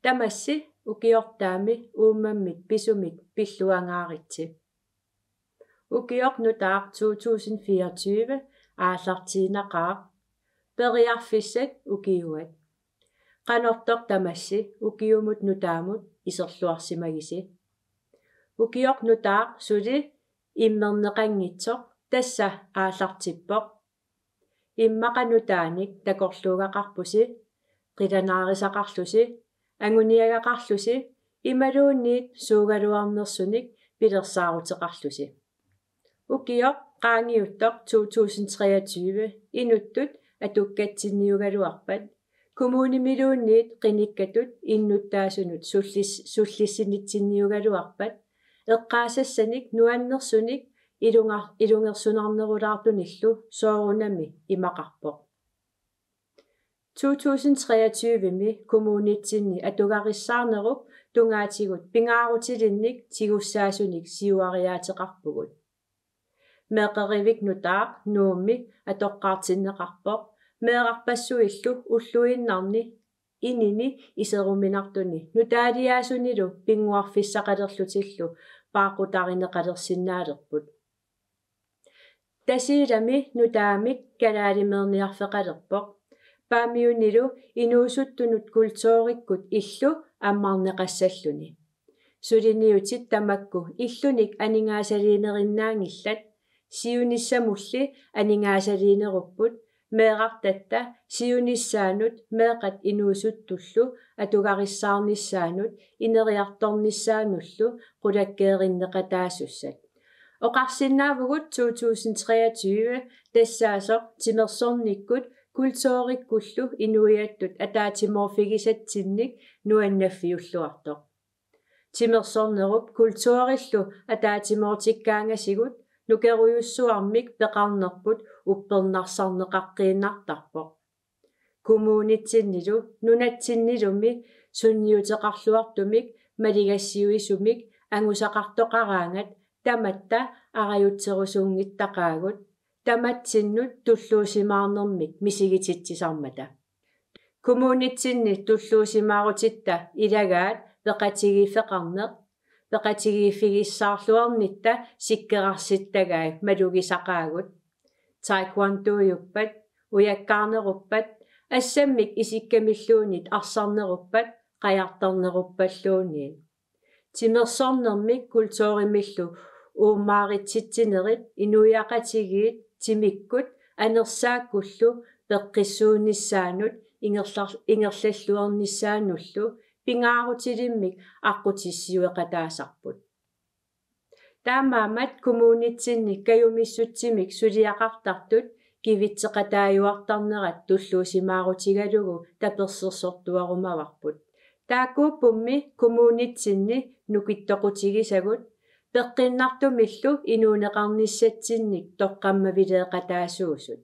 Tamassi ukiortaami uummammit pisumik pilluangaaritsi. Ukiornutaaq 2024 aallartiinaqaaq periarfissat ukiuat. Qanortoq tamassi ukiumut nutaamut iserluarsimagisi. Ukiornutaaq suli immerneqanngitsoq tassa aallartippoq. Immaqanutaanik takorluugaqarpusi qilanaarisaqarlusi anguniagaqarlusi imaluunniit suugaluarnersunik pilersaaruteqarlusi. Ukioq qaangiuttoq 2023 inuttut atukkatinniugaluarpat kommunimiluunniit qinikkatut innuttaasunut sullissinitsinniugaluarpat eqqaasassanik nuannersunik ilungersunarnerulaartunillu soorunami imaqarpoq. 2023 kommunitsinni atugarissaarnerup tungaatigut pingaarutilinnik tigussaaasunik siuariaateqarpugut. Meeqerivik nutaaq nuummi atoqqaartinneqarpoq meeqarpassuillu ulluinnarni inini iseruminartuni nutaaliaasunilu pinguarfissaqalerlutillu paaqutarineqalersinnaalerput. Tasiilami nutaamik kalaalimeerniarfeqalerpoq paamiunilu inuusuttunut kultoorikkut illu ammarneqassalluni. Suliniutit tamakku illunik aningaasaliinerinnaangillat siunissamulli aningaasaliinerupput meeqartatta siunissaanut meeqat inuusuttullu atugarissaarnissaanut ineriartornissaanullu qulakkeerinneqataassat. Oqarsinnaavugut 2023 tassaasoq timersornikkut kultoorikkullu inuiattut ataatimorfigisatsinnik nuannaffiulluartoq. Timersornerup kultoorillu ataatimortikkaangasigut nukeruyussuarmik peqarnerput uppernarsarneqaqqiinnartarpoq. Kommunitsinnilu nunatsinnilumi sunniuteqarluartumik maligassiuisumik angusaqartoqaraangat tamatta arajutserusuungittaqaagut tamattinnut tulluusimaarnermik misigititsisarmata. Kommunitsinni tulluusimaarutitta ilagaat peqatigiiffeqarneq peqatigiiffigissaarluarnitta sikkerarsittagaai malugisaqaagut taekwondo-yuppat ujakkaarneruppat assammik isikkamilluunit arsarneruppat qajartarneruppalluunniin timersornermik kultoorimillu uummaaritsittinerit inuiaqatigiit timikkut anersaakkullu peqqissuunissaanut ingerlalluornissaanullu pingaarutilimmik aqutissiueqataasarput. Taamaamat kommunitsinni kayumissutsimik suliaqartartut kivitseqataayuartarnerat tulluusimaarutigalugu tapersersortuarumavarput. Taakuuppummi kommunitsinni nukittoqutigisagut peqqinnartumillu inuuneqarnissatsinnik toqqammavileeqataasuusut.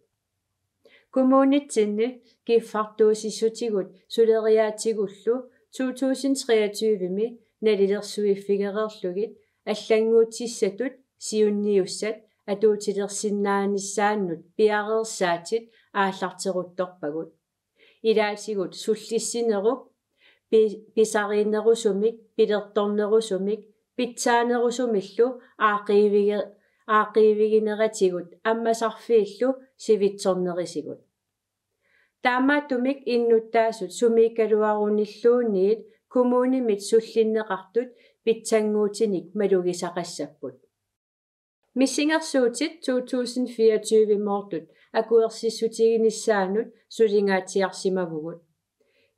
Kommunitsinni kiffartuusissutigut suleriaatigullu 2023 nalilersuiffigereerlugit аллангуутиссатут сиунниуссат атуутилерсиннааnissaannut пиареерсаатит ааллартерутторпагут илаасигут суллиссинеруп писаринерусумик пилерторнерусумик питсаанерусумиллу аақиивигинератигут аммасарфииллу сивитсорнерисигут таамаатумик иннуттаасут сумиккалуаруниллуунниит коммунимит суллиннеқартут питсангуутиник малугисақассаппут миссингерсуутит 2024 моортут акуерсиссутигинissaанут сулингаатиарсимавгут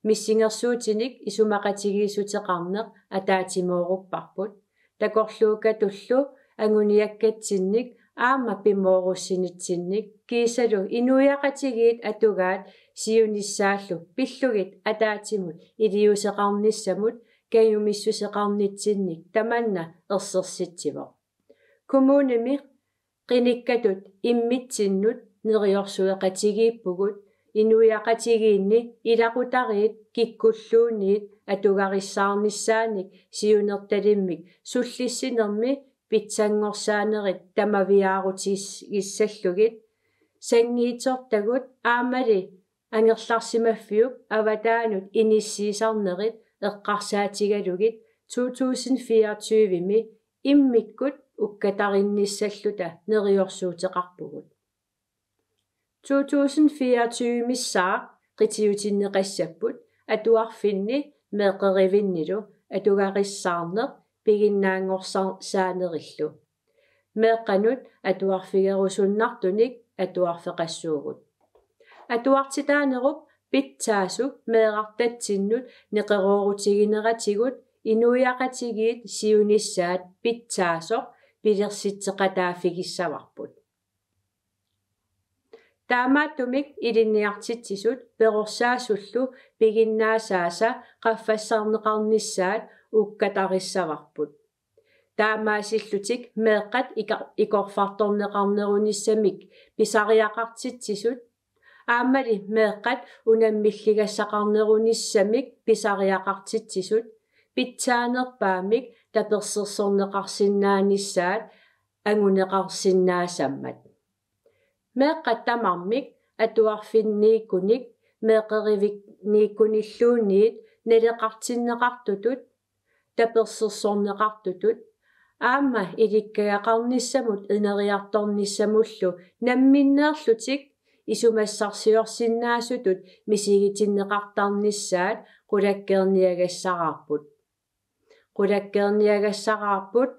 миссингерсуутиник исумақатигиисутеқарнеқ атаатимооруппарпут такорлуукатуллу ангуниаккатсинник аама пимооруссинитсинник кисалу инуиақатигиит атугаат сиунissaаллу пиллугит атаатимут илиусеқарниссамут каюмиссусеқарнитсинник таманна ерсерситсивоқ коммуними қиниккатут иммитсиннут нериорсуеқатигииппугут инуиақатигиинни илақутариит киккуллуунниит атугариссаарниссааник сиунерталиммик суллиссинерми питсангорсаанерит тамавиаарутиссаллугит сангиитсортагут аамали ангерларсимаффиук аватаанут иниссиисарнерит эққарсаатигалугит 2024-ми иммиккут уккатаринниссаллута нериорсуутеқарпугут 2024-миссаа qitiutiinneqassapпут атуарфинни меэққеривиннилу атугариссаарнеқ пигиннаангорсаанериллу меэққанут атуарфигерусуннартуник атуарфеқассуугут атуартитаанеруп питсаасу меэрартатсиннут неқероорутигинератигут инуяқатигиит сиунissaат питсаасоқ пилерситсеқатаафигиссаварпут таамааттумик илинниартитсисут перорсаасуллу пигиннаасааса qaffassaarneqarnissaat уккатариссаварпут таамаасиллутик меэққат икорфарторнеқарнерунissamик писариақартитсисут аамали меэққат унаммиллигассақарнерунissamик писариақартитсисут питсаанерпаамик таперсерсорнеқарсиннаанissaат ангунеқарсиннаасаммат меэққат тамармик атуарфиннииккуник меэққеривикнииккуниллуунниит налеқартиннеқартутут таперсерсорнеқартутут аама иликкагақарниссамут инериарторниссамуллу намминнеерлутик исумассарсиорсиннаасутут мисигитиннеқартарнissaат qulakkeerniagassaqarput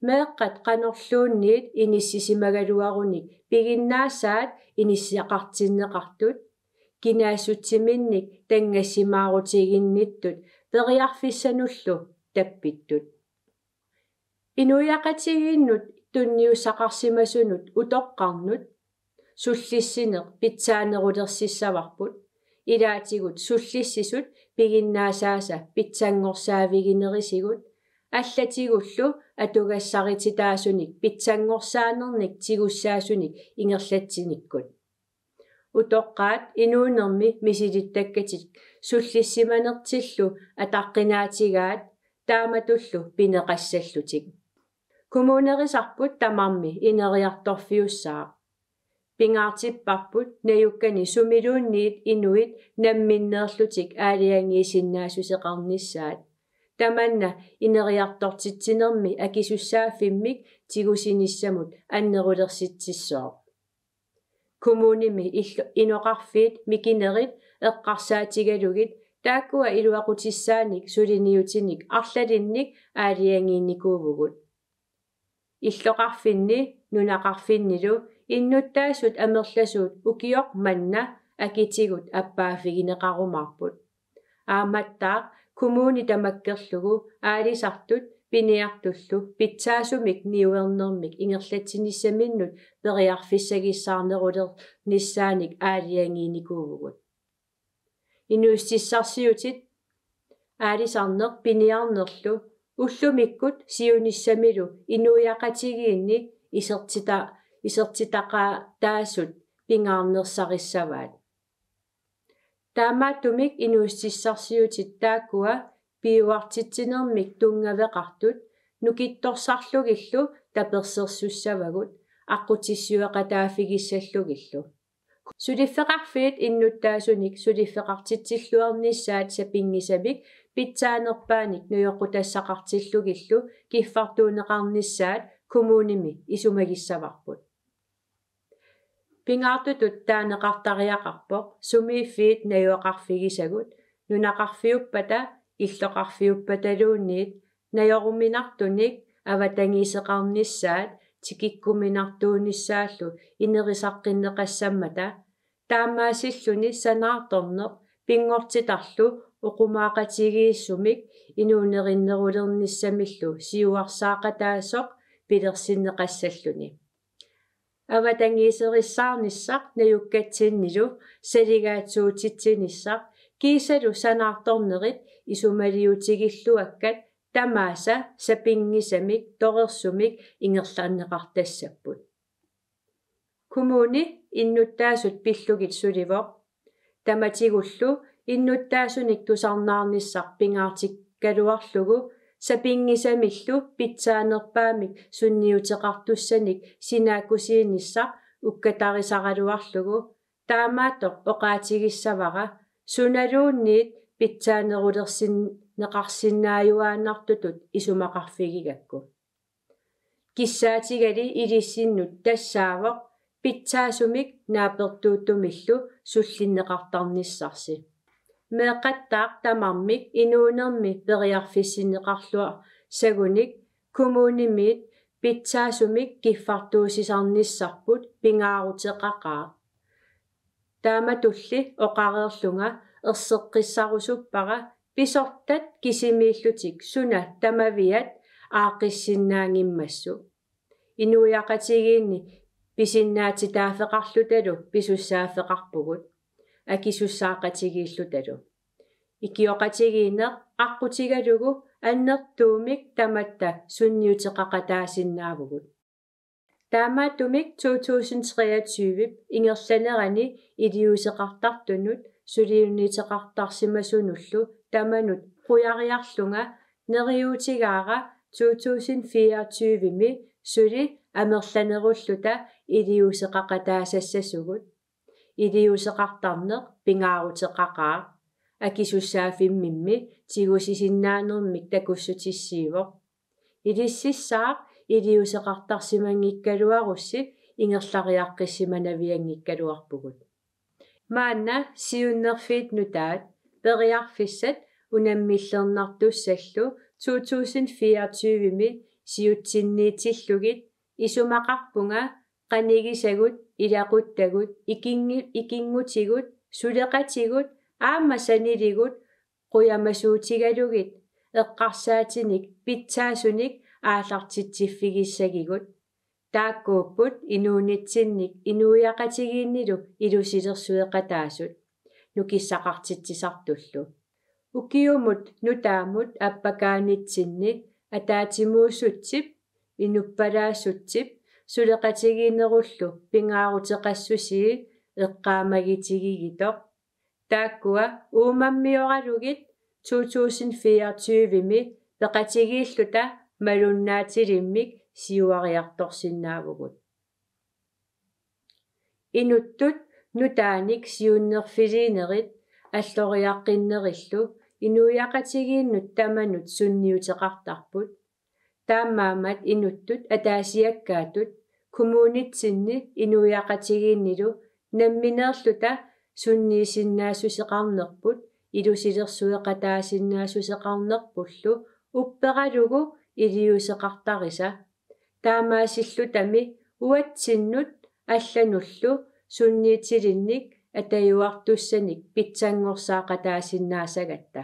меэққат qanorluunniit иниссисимагалуаруник пигиннаассаат иниссиақартиннеқартут кинаассутсиминник тангассимаарутигинниттут периарфиссануллу таппиттут инуяқатигииннут тунниуссақарсимасунут утоққарнут суллиссинеқ питсаанерулерсиссаварпут илаатигут суллиссисут пигиннаасааса питсангорсаавигинерисигут аллатигуллу атугассарититаасуник питсангорсаанерник тигуссаасуник ингерлатсиниккут утоққаат инуунерми мисилиттаккатик суллиссиманертиллу атаққинаатигаат тааматуллу пинеқассаллутик коммунерисарпут тамарми инериарторфиуссаа пингаартиппарпут наюккани сумилуунниит инуит намминнеерлутик аалиангиисиннаасусеқарнissaат таманна инериартортитсинерми акисуссааффиммик тигусиниссамут аннерулерситсиссоо коммуними иноқарфиит микинерит эққарсаатигалугит тааккуа илуақутиссааник сулиниутиник арлалинник аалиангиинникуувгут иллоқарфинни нунақарфиннилу иннуттаасут амерласуут укиоқ манна акитигут аппаафигинеқарумарпут ааматтаа коммуни тамаккерлугу аалисартут пиниартуллу питсаасумик ниуернермик ингерлатсиниссаминнут периарфиссагиссаарнерулернissaаник аалиангииникуувгут инуиссиссарсиутит аалисарнеқ пиниарнерлу уллумиккут сиуниссамилу инуяқатигиинни исертитақаа таасут пингаарнерсариссаваат таамааттумик инуиссиссарсиутит тааккуа пиуартитсинермик тунгавеқартут нукитторсарлугиллу таперсерсуссавагут аққутиссуеқатаафигиссаллугиллу сулиффеқарфиит иннуттаасуник сулиффеқартитсиллуарнissaат сапингисамик питсаанерпааник нуйоқутассақартиллугиллу киффартуунеқарнissaат коммуними исумагиссаварпут пингаартутут таанеқартариақарпоқ сумииффиит наюақарфигисагут нунақарфиуппата иллоқарфиуппаталуунниит наёруминартуник аватангисеқарнissaат тикиккуминартуунissaаллу инерисаққиннеқассаммата таамаасиллуни санаарторнеқ пингортитарлу оқумаақатигииссумик инуунериннерулернissamиллу сиуарсаақатаасоқ пилерсиннеқассаллуни аватангисериссаарниссақ наюккатсиннилу салигаатсуутитсиниссақ кисалу санаарторнерит исумалиутигиллуаккат тамааса сапингисамик торерсумик ингерлааннеқартассаппут коммуни иннуттаасут пиллугит суливоқ таматигуллу иннуттаасуник тусарнаарниссақ пингаартиккалуарлугу сапингисамиллу питсаанерпаамик сунниутеқартуссаник синааккусииниссақ уккатарисаралуарлугу таамаатоқ оқаатигиссавара суналуунниит питсаанерулерсиннеқарнissaат neqarsinnaayuaannartutut isumaqarfigigakku kissaatigali ilissinnut tassaavoq pitsaasumik naapertuuttumillu sullinneqartarnissarsi meeqattaaq tamarmik inuunermi periarfissineqarlua sagunik kumuunimiit pitsaasumik kiffartuusisarnissarput pingaaruteqaqaa taamatulli oqareerlunga erseqqissarusuppaqa pisortat kisimiillutik suna tamaviat aaqissinnaangimmassu inuiaqatigiinni pisinnaatitaafeqarlutalu pisussaafeqarpugut akisussaaqatigiillutalu ikioqatigiineq aqqutigalugu annertuumik tamatta sunniuteqaqataasinnaavagut taamaatumik 2023 ingerlanerani iliuseqartartunut suliuniteqartarsimasunullu tamanut quyariarlunga neriutigaara 2024mi suli amerlanerulluta iliuseqaqataasassasugut iliuseqartarneq pingaaruteqaqaa akisussaafimmimmi tigusisinnaanермик takussutissiivoq ilississaaq iliuseqartarsimangikkaluarussi ingerlariaqqissimanaviangikkaluarpugut maanna siunnerfiit nutaat periarfissat unammillernertussallu 2024mi siutsinniitillugit isumaqarpunga qanigisagut ilaquttagut ikingutigut suleqatigut aammasaniligut quyamasuutigalugit eqqarsaatinik pitsaasunik aallartitsiffigissagigut taakkuupput inuunitsinnik inuiaqatigiinnilu ilusilersueqataasut nukissaqartitsisartullu ukiumut nutaamut appakaanitsinni ataatimuussutip inuppalaassutip suleqatigiinerullu pingaaruteqassusii eqqaamagitigigitoq taakkua uumammioralugit 2024mi peqatigiilluta malunnaatilimmik siuariartorsinnaavugut inuttut nutaanik siunnerfiliinerit alloriaqqinnerillu inuiaqatigiinnut tamanut sunniuteqartarput taammaamat inuttut ataasiakkaatut kumuunitsinni inuiaqatigiinnilu nammineerluta sunniisinnaassuseqarnerput ilusilersueqataasinnaassuseqarnerpullu uppeqalugu iliuseqartarisa taamaassillutami uatsinnut аллануллу сунниитилинник атаюартуссаник питсангорсаақатаасиннаасагатта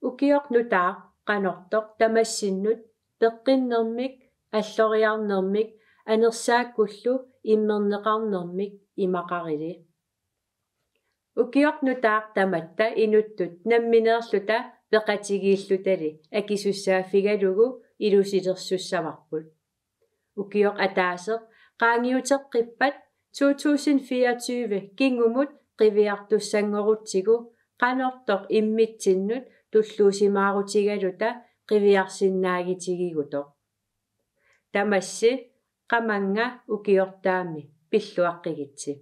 укиорнутаа канортоқ тамассиннут пеққиннэрмик аллориарнэрмик анерсааккуллу иммернеқарнэрмик имақарили укиорнутаа таматта инуттут намминеерлута пеқатигииллутали акисуссааффигалугу илусилерсуссаварпут укиоқ атаасеқ qaangiuteqqippat 2024 kingumut qiviartussangorutigu qanortoq immitsinnut tulluusimaaruutigaluta qiviarsinnaagitigiigutoq tamassi qamanga ukiortaami pilluaqqigitsi